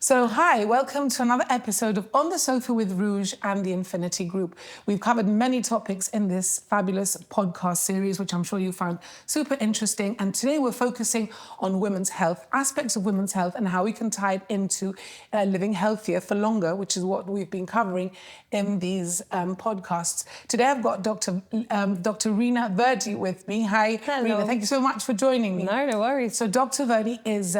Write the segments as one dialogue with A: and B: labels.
A: So, hi, welcome to another episode of On the Sofa with Rouge and the Infinity Group. We've covered many topics in this fabulous podcast series, which I'm sure you found super interesting. And today we're focusing on women's health, aspects of women's health, and how we can tie it into living healthier for longer, which is what we've been covering in these podcasts. Today I've got Dr. Reena Virdi with me. Hi,
B: Hello.
A: Reena. Thank you so much for joining me.
B: No worries.
A: So Dr. Verdi is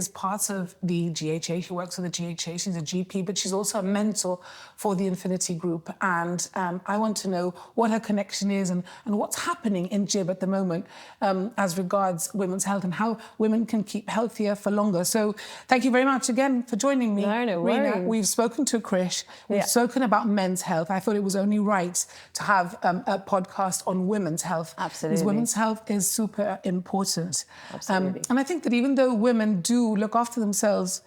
A: part of the GHA. She works for the GHA. She's a GP, but she's also a mentor for the Infinity Group. And I want to know what her connection is and what's happening in GIB at the moment as regards women's health and how women can keep healthier for longer. So thank you very much again for joining me.
B: No
A: Reena,
B: worries.
A: we've spoken to Krish. We've spoken about men's health. I thought it was only right to have a podcast on women's health.
B: Absolutely.
A: Because women's health is super important.
B: Absolutely.
A: And I think that even though women do look after themselves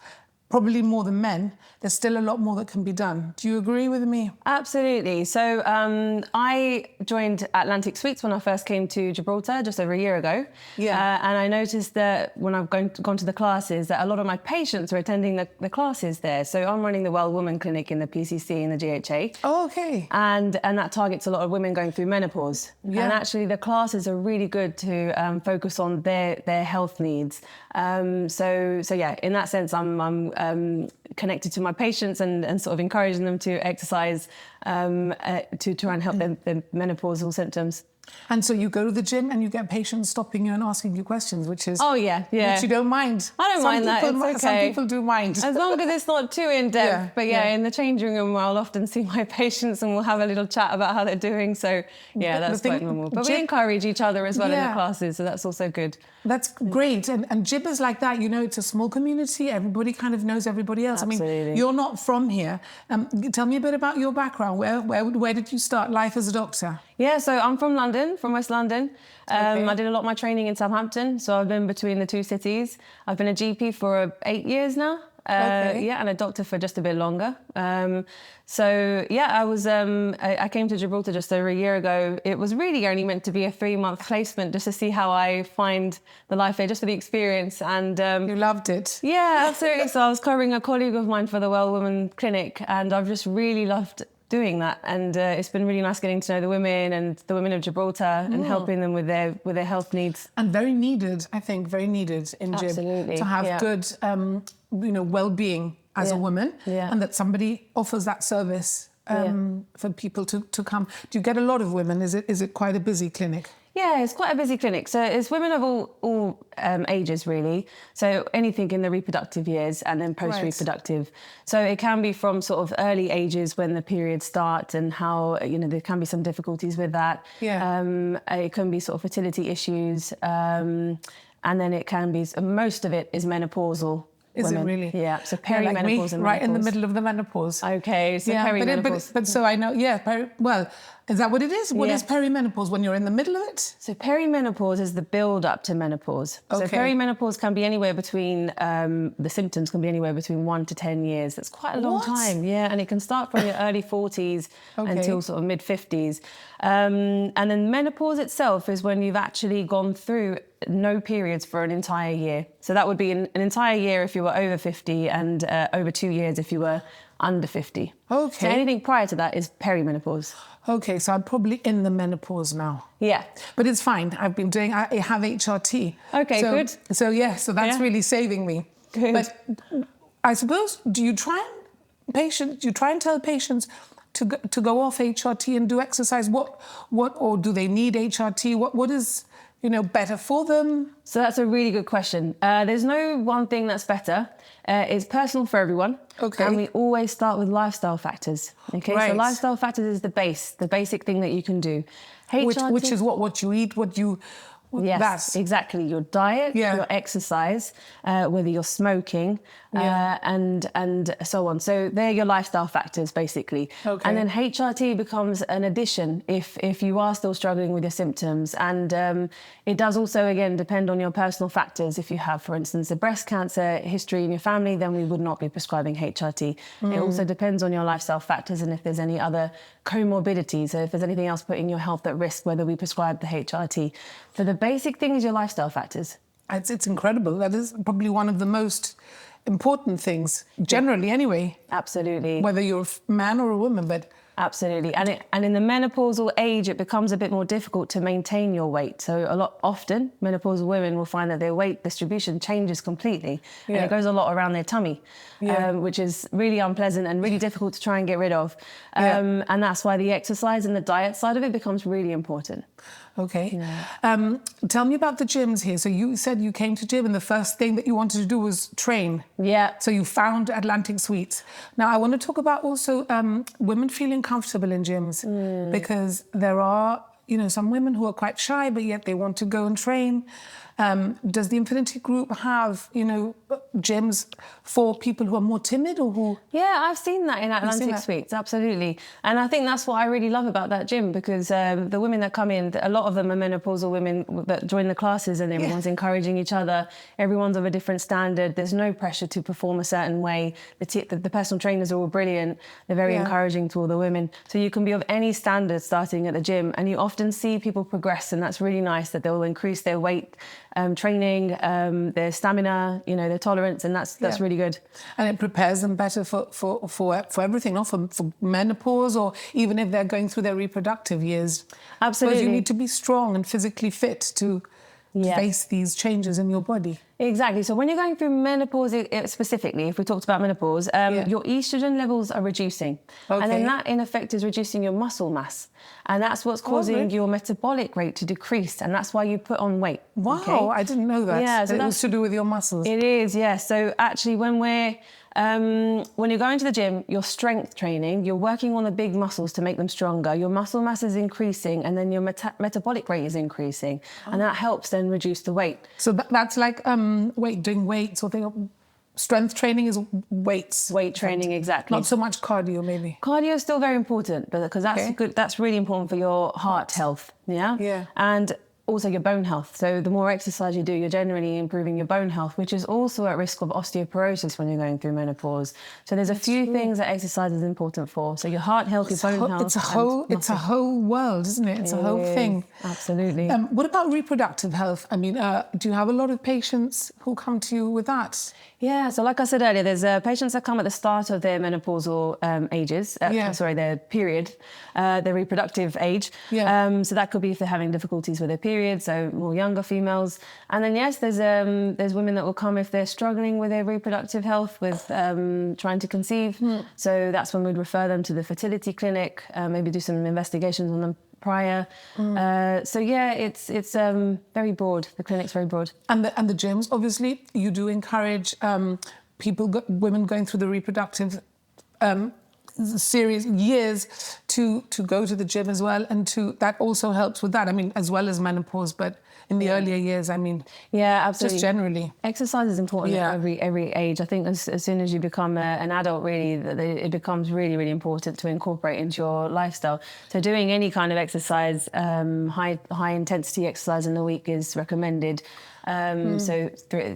A: probably more than men, there's still a lot more that can be done. Do you agree with me?
B: Absolutely. So I joined Atlantic Suites when I first came to Gibraltar just over a year ago.
A: Yeah.
B: And I noticed that when I've gone to the classes, that a lot of my patients were attending the classes there. So I'm running the Well Woman Clinic in the PCC in the GHA.
A: Oh, okay.
B: And that targets a lot of women going through menopause.
A: Yeah.
B: And actually the classes are really good to focus on their health needs. So yeah, in that sense, I'm connected to my patients and sort of encouraging them to exercise to try and help their menopausal symptoms.
A: And so you go to the gym and you get patients stopping you and asking you questions, which is...
B: Oh, yeah.
A: Which you don't mind.
B: I don't mind that, it's okay.
A: Some people do mind.
B: As long as it's not too in-depth.
A: Yeah,
B: But in the changing room, I'll often see my patients and we'll have a little chat about how they're doing. So, that's quite normal. But we encourage each other as well in the classes, so that's also good.
A: That's great. And GIB is like that, it's a small community. Everybody kind of knows everybody else.
B: Absolutely.
A: I mean, you're not from here. Tell me a bit about your background. Where did you start life as a doctor?
B: Yeah, so I'm from London, from West London.
A: Okay.
B: I did a lot of my training in Southampton, so I've been between the two cities. I've been a GP for 8 years now.
A: Okay.
B: Yeah, and a doctor for just a bit longer. I came to Gibraltar just over a year ago. It was really only meant to be a 3-month placement just to see how I find the life there, just for the experience. And
A: you loved it.
B: Yeah, absolutely. So I was covering a colleague of mine for the Well Woman Clinic, and I've just really loved doing that. And it's been really nice getting to know the women and the women of Gibraltar and helping them with their health needs. And
A: very needed, I think, very needed in GIB.
B: Absolutely.
A: To have good, well-being as a woman, and that somebody offers that service for people to come. Do you get a lot of women? Is it quite a busy clinic?
B: Yeah, it's quite a busy clinic. So it's women of all ages, really. So anything in the reproductive years and then post-reproductive. Right. So it can be from sort of early ages when the periods start and how, there can be some difficulties with that. Yeah. It can be sort of fertility issues. And then it can be, most of it is menopausal.
A: Is
B: women.
A: it really?
B: Yeah, so perimenopause
A: like me,
B: and menopause.
A: Right in the middle of the menopause.
B: Okay, so perimenopause.
A: But so I know, is that what it is? What is perimenopause, when you're in the middle of it?
B: So perimenopause is the build-up to menopause. Okay. So perimenopause can be anywhere between, the symptoms can be anywhere between 1 to 10 years. That's quite a long time, and it can start from your early 40s until sort of mid-50s. And then menopause itself is when you've actually gone through no periods for an entire year. So that would be an entire year if you were over 50 and over 2 years if you were under 50. Okay. So anything prior to that is perimenopause.
A: Okay, so I'm probably in the menopause now.
B: Yeah.
A: But it's fine. I have HRT.
B: Okay, good.
A: So that's really saving me.
B: Good.
A: But I suppose, do you try and tell patients to go off HRT and do exercise? Or do they need HRT? What is better for them?
B: So that's a really good question. There's no one thing that's better. It's personal for everyone. Okay. And we always start with lifestyle factors. Okay. Right. So lifestyle factors is the basic thing that you can do. HRT,
A: which is what you eat,
B: Yes, exactly. Your diet, your exercise, whether you're smoking, and so on. So they're your lifestyle factors, basically. Okay. And then HRT becomes an addition if you are still struggling with your symptoms. And it does also, again, depend on your personal factors. If you have, for instance, a breast cancer history in your family, then we would not be prescribing HRT. It also depends on your lifestyle factors and if there's any other comorbidities, so if there's anything else putting your health at risk, whether we prescribe the HRT. So the basic thing is your lifestyle factors.
A: It's incredible. That is probably one of the most important things, generally anyway.
B: Absolutely.
A: Whether you're a man or a woman, but...
B: Absolutely. And in the menopausal age, it becomes a bit more difficult to maintain your weight. So often, menopausal women will find that their weight distribution changes completely. And it goes a lot around their tummy, which is really unpleasant and really difficult to try and get rid of. And that's why the exercise and the diet side of it becomes really important.
A: Okay. Yeah. Tell me about the gyms here. So you said you came to gym and the first thing that you wanted to do was train.
B: Yeah.
A: So you found Atlantic Suites. Now, I want to talk about also women feeling comfortable in gyms because there are, you know, some women who are quite shy, but yet they want to go and train. Does the Infinity Group have, you know, gyms for people who are more timid or who...
B: Yeah, I've seen that in Atlantic Suites, absolutely. And I think that's what I really love about that gym because the women that come in, a lot of them are menopausal women that join the classes and everyone's encouraging each other. Everyone's of a different standard. There's no pressure to perform a certain way. The personal trainers are all brilliant. They're very encouraging to all the women. So you can be of any standard starting at the gym and you often see people progress and that's really nice that they'll increase their weight training, their stamina, you know, their tolerance, and that's really good.
A: And it prepares them better for everything, not for menopause or even if they're going through their reproductive years.
B: Absolutely.
A: Because you need to be strong and physically fit to face these changes in your body.
B: Exactly. So when you're going through menopause specifically, if we talked about menopause, your estrogen levels are reducing. Okay. And then that, in effect, is reducing your muscle mass. And that's what's causing your metabolic rate to decrease. And that's why you put on weight.
A: Wow, okay? I didn't know that. Yeah, so it was to do with your muscles.
B: It is, yes. So actually, when you're going to the gym, you're strength training, you're working on the big muscles to make them stronger, your muscle mass is increasing and then your metabolic rate is increasing. And that helps then reduce the weight.
A: So that's like doing weights or thing. Strength training is weights.
B: Weight training, exactly.
A: Not so much cardio, maybe.
B: Cardio is still very important because that's good. That's really important for your heart health. Yeah.
A: Yeah.
B: And also your bone health. So the more exercise you do, you're generally improving your bone health, which is also at risk of osteoporosis when you're going through menopause. So there's a few things that exercise is important for. So your heart health, your bone health.
A: It's a whole world, isn't it? It's a whole thing.
B: Absolutely.
A: What about reproductive health? I mean, do you have a lot of patients who come to you with that?
B: Yeah, so like I said earlier, there's patients that come at the start of their menopausal ages, their period, their reproductive age. Yeah. So that could be if they're having difficulties with their period, so more younger females. And then, yes, there's women that will come if they're struggling with their reproductive health, with trying to conceive. So that's when we'd refer them to the fertility clinic, maybe do some investigations on them prior. So yeah, it's very broad. The clinic's very broad.
A: And the gyms, obviously, you do encourage women going through the reproductive years to go to the gym as well, and that also helps with that. I mean, as well as menopause, but in the earlier years, I mean,
B: absolutely.
A: Just generally,
B: exercise is important at every age. I think as soon as you become an adult, really, it becomes really, really important to incorporate into your lifestyle. So doing any kind of exercise, high intensity exercise in the week is recommended. So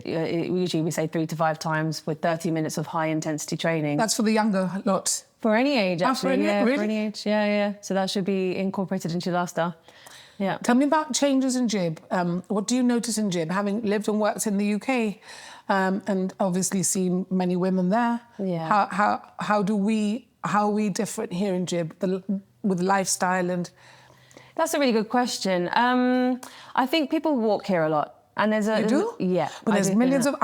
B: usually we say 3 to 5 times with 30 minutes of high intensity training.
A: That's for the younger lot.
B: For any age, actually.
A: Really?
B: For any age. Yeah. So that should be incorporated into your lifestyle. Yeah.
A: Tell me about changes in GIB. What do you notice in GIB? Having lived and worked in the UK, and obviously seen many women there. Yeah. How are we different here in GIB with lifestyle and?
B: That's a really good question. I think people walk here a lot. And
A: You do?
B: Yeah.
A: But there's millions of...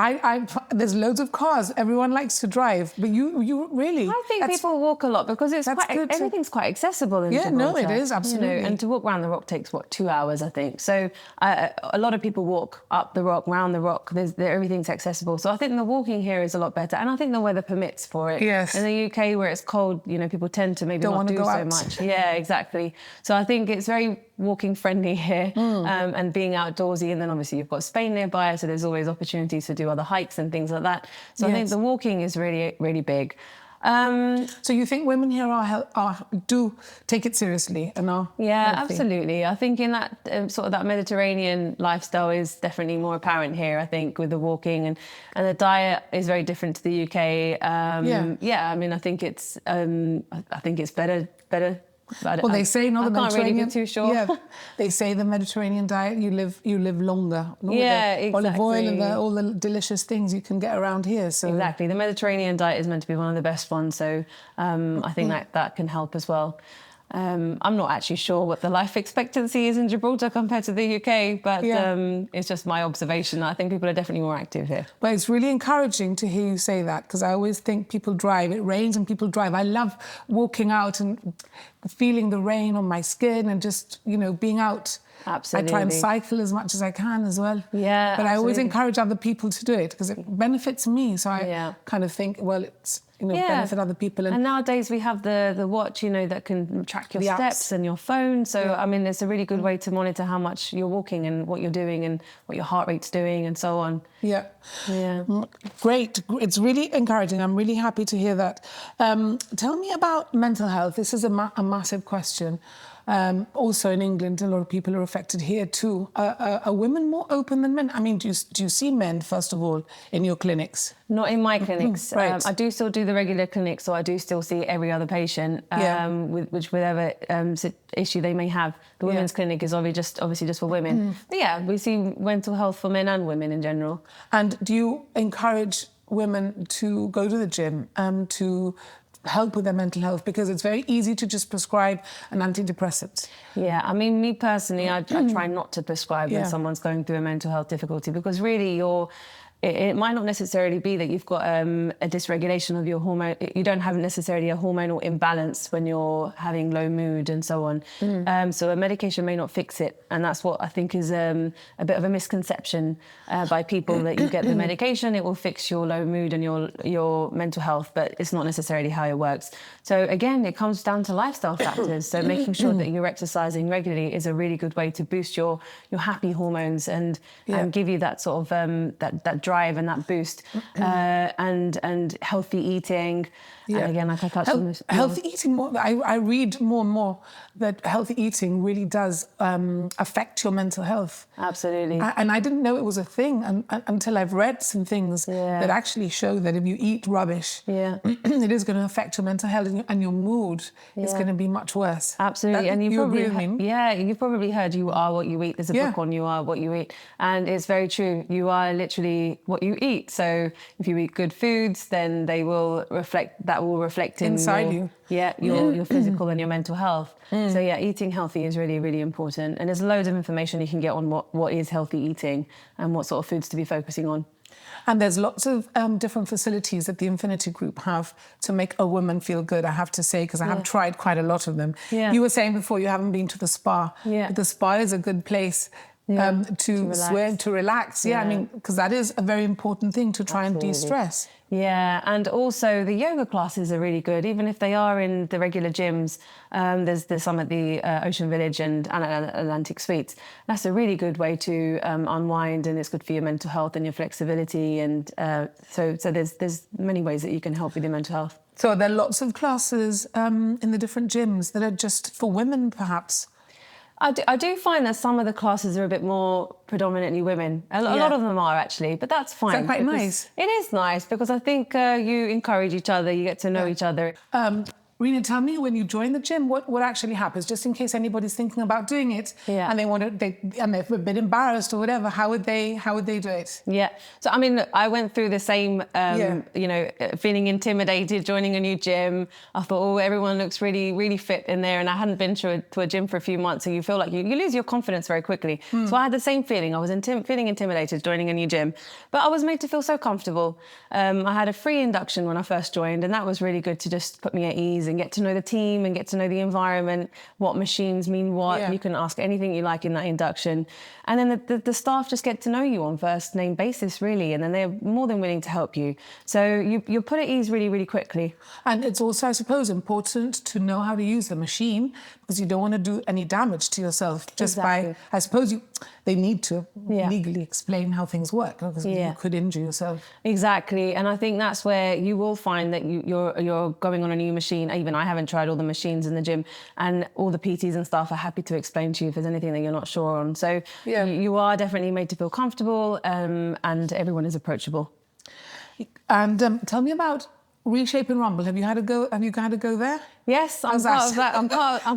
A: there's loads of cars. Everyone likes to drive. But you really...
B: I think people walk a lot because everything's quite accessible in Gibraltar.
A: No, it is, absolutely.
B: You know, and to walk around the rock takes, 2 hours, I think. So a lot of people walk up the rock, round the rock. Everything's accessible. So I think the walking here is a lot better. And I think the weather permits for it.
A: Yes.
B: In the UK, where it's cold, you know, people tend to maybe not do so much. Yeah, exactly. So I think it's very walking friendly here, and being outdoorsy. And then obviously you've got Spain nearby, so there's always opportunities to do other hikes and things like that. So I think the walking is really, really big.
A: So you think women here do take it seriously and are healthy?
B: Absolutely. I think in that sort of that Mediterranean lifestyle is definitely more apparent here. I think with the walking and the diet is very different to the UK. I mean, I think it's better
A: Well, they say not the Mediterranean.
B: I can't really be too sure.
A: Yeah, they say the Mediterranean diet, you live longer.
B: Yeah, exactly.
A: Olive oil and all the delicious things you can get around here. So
B: exactly, the Mediterranean diet is meant to be one of the best ones. So I think that can help as well. I'm not actually sure what the life expectancy is in Gibraltar compared to the UK, but it's just my observation. I think people are definitely more active here.
A: But it's really encouraging to hear you say that, because I always think people drive. It rains and people drive. I love walking out and feeling the rain on my skin and just, being out.
B: Absolutely.
A: I try and cycle as much as I can as well.
B: Yeah,
A: but I always encourage other people to do it because it benefits me. So I kind of think, well, it's benefit other people.
B: And nowadays we have the watch, that can track your steps and your phone. So I mean, it's a really good way to monitor how much you're walking and what you're doing and what your heart rate's doing and so on.
A: Yeah.
B: Yeah.
A: Great. It's really encouraging. I'm really happy to hear that. Tell me about mental health. This is a massive question. Also in England, a lot of people are affected here too. Are women more open than men? I mean, do you see men, first of all, in your clinics?
B: Not in my clinics.
A: Right.
B: I do still do the regular clinics, so I do still see every other patient with whatever issue they may have. The women's clinic is obviously just for women. But yeah, we see mental health for men and women in general.
A: And do you encourage women to go to the gym to help with their mental health, because it's very easy to just prescribe an antidepressant?
B: Yeah, I mean, me personally, I try not to prescribe when someone's going through a mental health difficulty, because really it might not necessarily be that you've got a dysregulation of your hormone. You don't have necessarily a hormonal imbalance when you're having low mood and so on. So a medication may not fix it. And that's what I think is a bit of a misconception by people, that you get the medication, it will fix your low mood and your mental health, but it's not necessarily how it works. So again, it comes down to lifestyle factors. So making sure that you're exercising regularly is a really good way to boost your happy hormones and give you that sort of that drive and that boost, and healthy eating. And again, like I touched on this.
A: Healthy eating, I read more and more that healthy eating really does affect your mental health.
B: Absolutely.
A: And I didn't know it was a thing until I've read some things that actually show that if you eat rubbish, it is going to affect your mental health and your mood is going to be much worse.
B: Absolutely. And
A: you agree with me?
B: You've probably heard you are what you eat. There's a book on You Are What You Eat. And it's very true. You are literally what you eat. So if you eat good foods, then that will reflect
A: inside you.
B: Yeah, your physical and your mental health. So yeah, eating healthy is really, really important. And there's loads of information you can get on what is healthy eating and what sort of foods to be focusing on.
A: And there's lots of different facilities that the Infinity Group have to make a woman feel good, I have to say, because I have tried quite a lot of them. Yeah. You were saying before you haven't been to the spa. Yeah. But the spa is a good place to relax. Yeah, I mean, because that is a very important thing to try and de-stress.
B: Yeah, and also the yoga classes are really good, even if they are in the regular gyms. There's some at the Ocean Village and Atlantic Suites. That's a really good way to unwind, and it's good for your mental health and your flexibility. And so there's many ways that you can help with your mental health.
A: So there are lots of classes in the different gyms that are just for women, perhaps.
B: I do find that some of the classes are a bit more predominantly women. A lot of them are, actually, but that's fine.
A: Is that quite nice?
B: It is nice because I think you encourage each other, you get to know each other.
A: Reena, tell me, when you join the gym, what actually happens? Just in case anybody's thinking about doing it, and they're a bit embarrassed or whatever. How would they do it?
B: Yeah. So I mean, I went through the same, feeling intimidated joining a new gym. I thought, everyone looks really, really fit in there, and I hadn't been to a gym for a few months, so you feel like you lose your confidence very quickly. So I had the same feeling. I was feeling intimidated joining a new gym, but I was made to feel so comfortable. I had a free induction when I first joined, and that was really good to just put me at ease and get to know the team and get to know the environment, what machines mean what. You can ask anything you like in that induction. And then the staff just get to know you on first name basis, really, and then they're more than willing to help you. So you're put at ease really, really quickly.
A: And it's also, I suppose, important to know how to use the machine, because you don't want to do any damage to yourself just by, I suppose they need to legally explain how things work, because you could injure yourself.
B: Exactly. And I think that's where you will find that you're going on a new machine. Even I haven't tried all the machines in the gym, and all the PTs and staff are happy to explain to you if there's anything that you're not sure on. So you are definitely made to feel comfortable, and everyone is approachable.
A: And tell me about Reshape and Rumble. Have you had a go there?
B: Yes, I'm part of that. I'm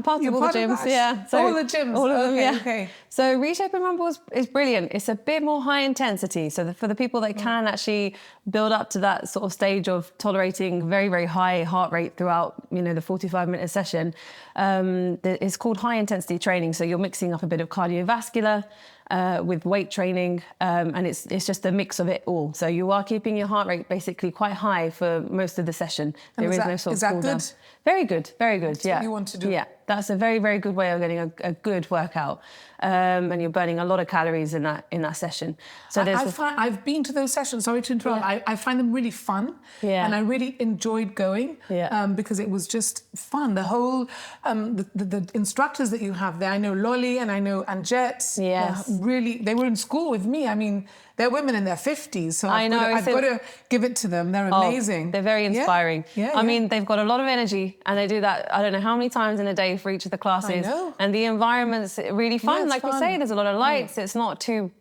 B: part of all the gyms. Yeah.
A: So all the gyms.
B: All of them, yeah.
A: Okay.
B: So Reshape and Rumble is brilliant. It's a bit more high intensity. So for the people that can actually build up to that sort of stage of tolerating very, very high heart rate throughout, the 45-minute session, it's called high intensity training. So you're mixing up a bit of cardiovascular with weight training, and it's just a mix of it all. So you are keeping your heart rate basically quite high for most of the session. There is no sort of cool down. Very good, very good.
A: That's what you want to do.
B: Yeah, that's a very, very good way of getting a good workout, and you're burning a lot of calories in that session. So
A: I've been to those sessions. Sorry to interrupt. Yeah. I find them really fun, and I really enjoyed going because it was just fun. The whole the instructors that you have there. I know Lolly and I know Anjet.
B: Yes.
A: Really, they were in school with me. I mean, they're women in their 50s, so I've got to give it to them. They're amazing.
B: They're very inspiring. I mean, they've got a lot of energy, and they do that, I don't know how many times in a day for each of the classes.
A: I know.
B: And the environment's really fun. Like we say, there's a lot of lights. It's not too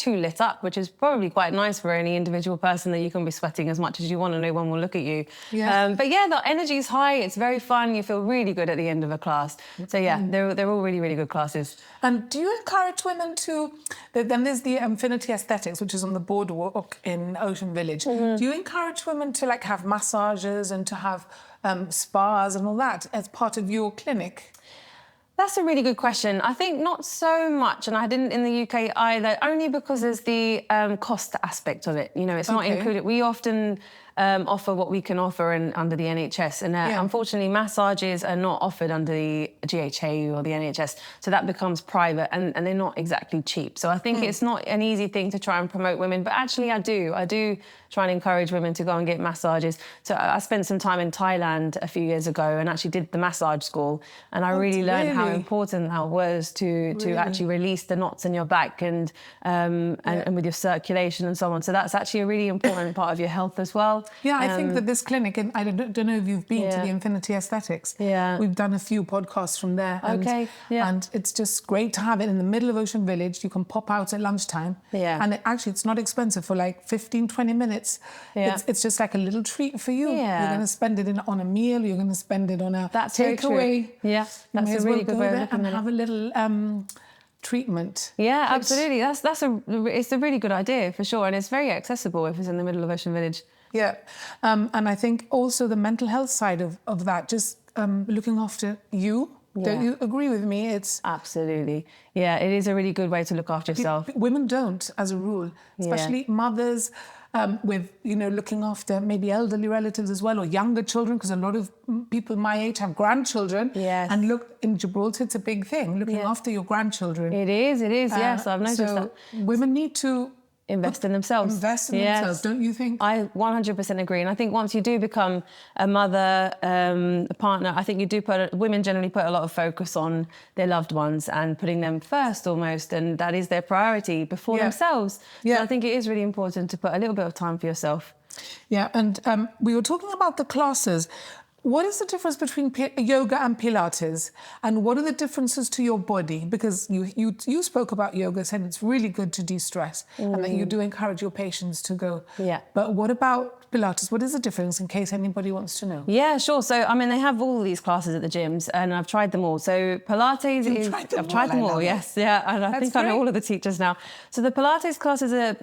B: lit up, which is probably quite nice for any individual person, that you can be sweating as much as you want and no one will look at you.
A: Yeah.
B: But yeah, the energy's high. It's very fun. You feel really good at the end of a class. So yeah, they're all really, really good classes.
A: And do you encourage women to... Then there's the Infinity Aesthetics, which is on the boardwalk in Ocean Village. Do you encourage women to have massages and to have spas and all that as part of your clinic?
B: That's a really good question. I think not so much, and I didn't in the UK either, only because there's the cost aspect of it. It's not included. We often offer what we can offer under the NHS, and unfortunately massages are not offered under the GHA or the NHS, so that becomes private, and they're not exactly cheap. So I think it's not an easy thing to try and promote women, but actually I do try and encourage women to go and get massages. So I spent some time in Thailand a few years ago and actually did the massage school, and I really learned how important that was to actually release the knots in your back and with your circulation and so on. So that's actually a really important part of your health as well.
A: Yeah, I think that this clinic, and I don't know if you've been to the Infinity Aesthetics.
B: Yeah.
A: We've done a few podcasts from there. And it's just great to have it in the middle of Ocean Village. You can pop out at lunchtime.
B: Yeah.
A: And it's not expensive for 15, 20 minutes.
B: Yeah.
A: It's just like a little treat for you.
B: Yeah.
A: You're going to spend it on a meal. You're going to spend it on a takeaway.
B: Yeah, that's a really good way of looking at it.
A: And have a little... treatment.
B: Yeah, absolutely. It's a really good idea for sure, and it's very accessible if it's in the middle of Ocean Village.
A: Yeah, and I think also the mental health side of that, just looking after you. Yeah. Don't you agree with me? It's
B: absolutely, yeah. It is a really good way to look after yourself.
A: Women don't, as a rule, especially mothers. With looking after maybe elderly relatives as well, or younger children, because a lot of people my age have grandchildren.
B: Yes.
A: And look, in Gibraltar, it's a big thing, looking after your grandchildren.
B: It is, yes, I've noticed that.
A: Women need to
B: invest in themselves.
A: Invest in themselves, don't you think?
B: I 100% agree. And I think once you do become a mother, a partner, I think women generally put a lot of focus on their loved ones and putting them first almost, and that is their priority before themselves.
A: Yeah.
B: So I think it is really important to put a little bit of time for yourself.
A: Yeah, and we were talking about the classes. What is the difference between yoga and Pilates? And what are the differences to your body? Because you spoke about yoga, said it's really good to de-stress and that you do encourage your patients to go.
B: Yeah.
A: But what about Pilates? What is the difference, in case anybody wants to know?
B: Yeah, sure. So, I mean, they have all these classes at the gyms, and I've tried them all. So Pilates I've tried them all, yes. Yeah, and I think I know all of the teachers now. So the Pilates classes are,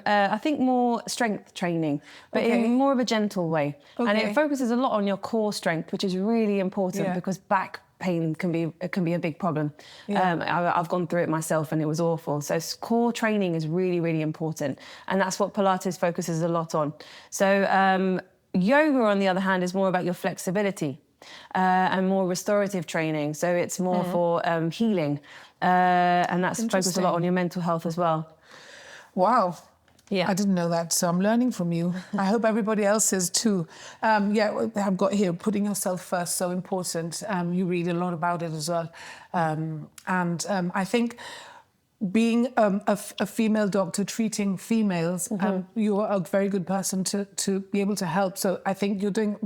B: I think, more strength training, but in more of a gentle way. Okay. And it focuses a lot on your core strength, which is really important because back pain can be a big problem. Yeah. I've gone through it myself and it was awful. So core training is really, really important. And that's what Pilates focuses a lot on. So yoga, on the other hand, is more about your flexibility and more restorative training. So it's more for healing. And that's focused a lot on your mental health as well.
A: Wow.
B: Yeah.
A: I didn't know that, so I'm learning from you. I hope everybody else is too. I've got here, putting yourself first, so important. You read a lot about it as well. I think being a female doctor treating females, you're a very good person to be able to help. So I think you're doing,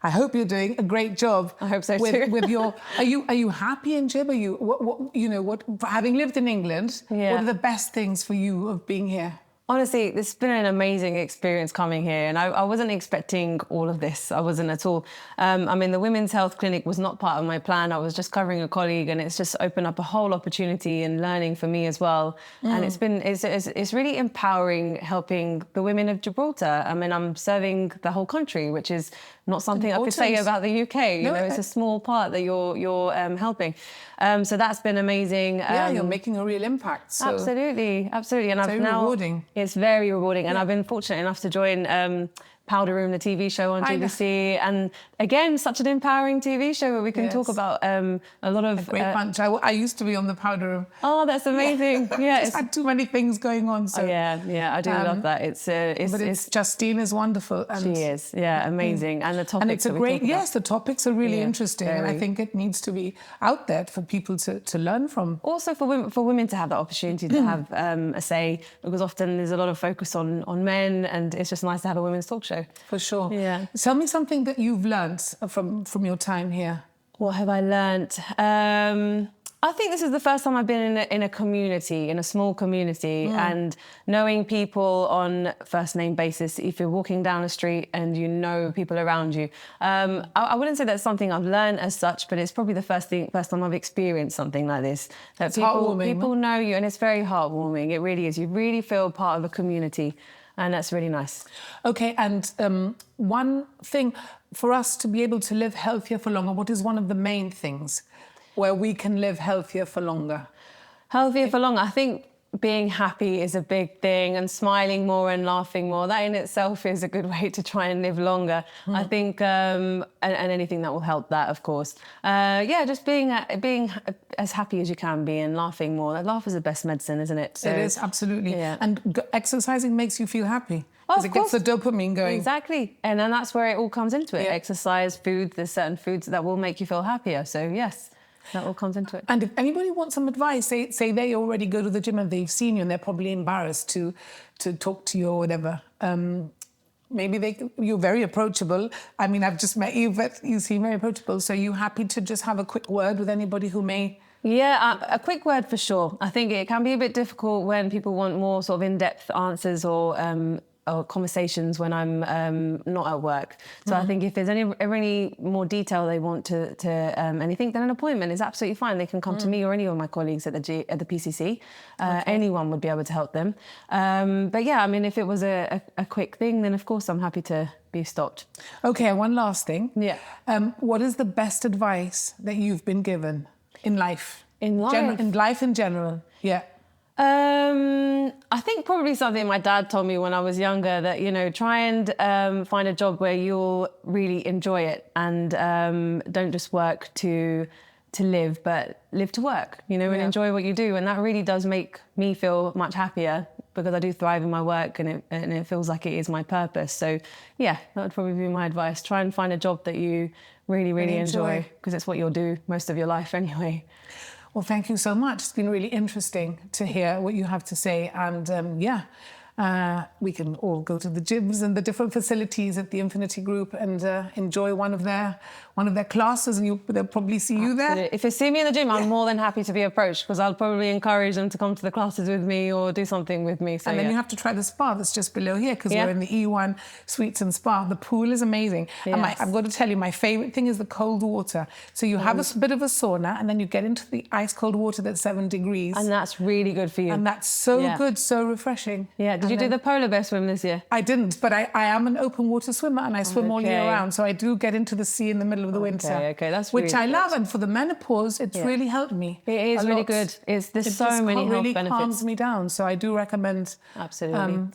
A: I hope you're doing a great job.
B: I hope so too.
A: With your, are you happy in Gib? Are you, having lived in England, what are the best things for you of being here?
B: Honestly, this has been an amazing experience coming here, and I wasn't expecting all of this. I wasn't at all. The women's health clinic was not part of my plan. I was just covering a colleague, and it's just opened up a whole opportunity and learning for me as well. And it's really empowering, helping the women of Gibraltar. I'm serving the whole country, which is not something I could say about the UK. It's a small part that you're helping. So that's been amazing.
A: You're making a real impact. So
B: absolutely. And
A: very rewarding.
B: It's very rewarding. And I've been fortunate enough to join Powder Room, the TV show on BBC. And again, such an empowering TV show where we can talk about a lot of...
A: A great bunch. I used to be on the Powder Room.
B: Oh, that's amazing. Yeah.
A: Just had too many things going on. So.
B: I do love that. It's
A: Justine is wonderful. And
B: she is, amazing. And the topics
A: and it's a great, the topics are really interesting.
B: Very.
A: And I think it needs to be out there for people to learn from.
B: Also for women to have that opportunity to have a say, because often there's a lot of focus on men, and it's just nice to have a women's talk show.
A: For sure.
B: Yeah.
A: Tell me something that you've learned from your time here.
B: What have I learnt? I think this is the first time I've been in a community, in a small community, and knowing people on first name basis. If you're walking down the street and you know people around you, I wouldn't say that's something I've learned as such, but it's probably the first time I've experienced something like this. That people know you, and it's very heartwarming. It really is. You really feel part of a community. And that's really nice. Okay,
A: and one thing, for us to be able to live healthier for longer, what is one of the main things where we can live healthier for longer?
B: Healthier for longer, I think being happy is a big thing, and smiling more and laughing more. That in itself is a good way to try and live longer. I think, and anything that will help that, of course. Just being as happy as you can be and laughing more. That laugh is the best medicine, isn't it?
A: So, it is, absolutely.
B: Yeah.
A: And exercising makes you feel happy. Because it gets the dopamine going.
B: Exactly. And then that's where it all comes into it. Yeah. Exercise, food, there's certain foods that will make you feel happier. So, yes. That all comes into it.
A: And if anybody wants some advice, say they already go to the gym and they've seen you and they're probably embarrassed to talk to you or whatever. Maybe you're very approachable. I've just met you, but you seem very approachable. So are you happy to just have a quick word with anybody who may...
B: Yeah, a quick word for sure. I think it can be a bit difficult when people want more sort of in-depth answers or conversations when I'm not at work. So I think if there's any more detail they want to anything, then an appointment is absolutely fine. They can come to me or any of my colleagues at the PCC. Anyone would be able to help them. If it was a quick thing, then of course I'm happy to be stopped.
A: Okay, one last thing.
B: Yeah.
A: What is the best advice that you've been given in life?
B: In life?
A: In life in general, yeah.
B: I think probably something my dad told me when I was younger, that, try and find a job where you'll really enjoy it, and don't just work to live, but live to work, and enjoy what you do. And that really does make me feel much happier, because I do thrive in my work, and it feels like it is my purpose. So, yeah, that would probably be my advice. Try and find a job that you really, really enjoy, because it's what you'll do most of your life anyway.
A: Well, thank you so much. It's been really interesting to hear what you have to say. And we can all go to the gyms and the different facilities at the Infinity Group and enjoy one of their classes, and they'll probably see you there.
B: If they see me in the gym, I'm more than happy to be approached, because I'll probably encourage them to come to the classes with me or do something with me. So,
A: and then you have to try the spa that's just below here, because we're in the E1 Suites and Spa. The pool is amazing. Yes. And I've got to tell you, my favourite thing is the cold water. So you have a bit of a sauna, and then you get into the ice cold water that's 7 degrees.
B: And that's really good for you.
A: And that's so good, so refreshing.
B: Yeah. Did you do the polar bear swim this year?
A: I didn't, but I am an open water swimmer, and I swim all year round. So I do get into the sea in the middle of the winter.
B: Okay, that's
A: which
B: really
A: I love, and for the menopause, it's really helped me.
B: It is really good. There's so many health benefits. It really calms
A: me down. So I do recommend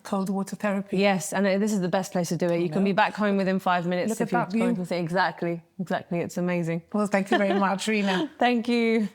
A: cold water therapy.
B: Yes, and this is the best place to do it. You can be back home within 5 minutes.
A: Look at that view.
B: Exactly. It's amazing.
A: Well, thank you very much, Reena.
B: Thank you.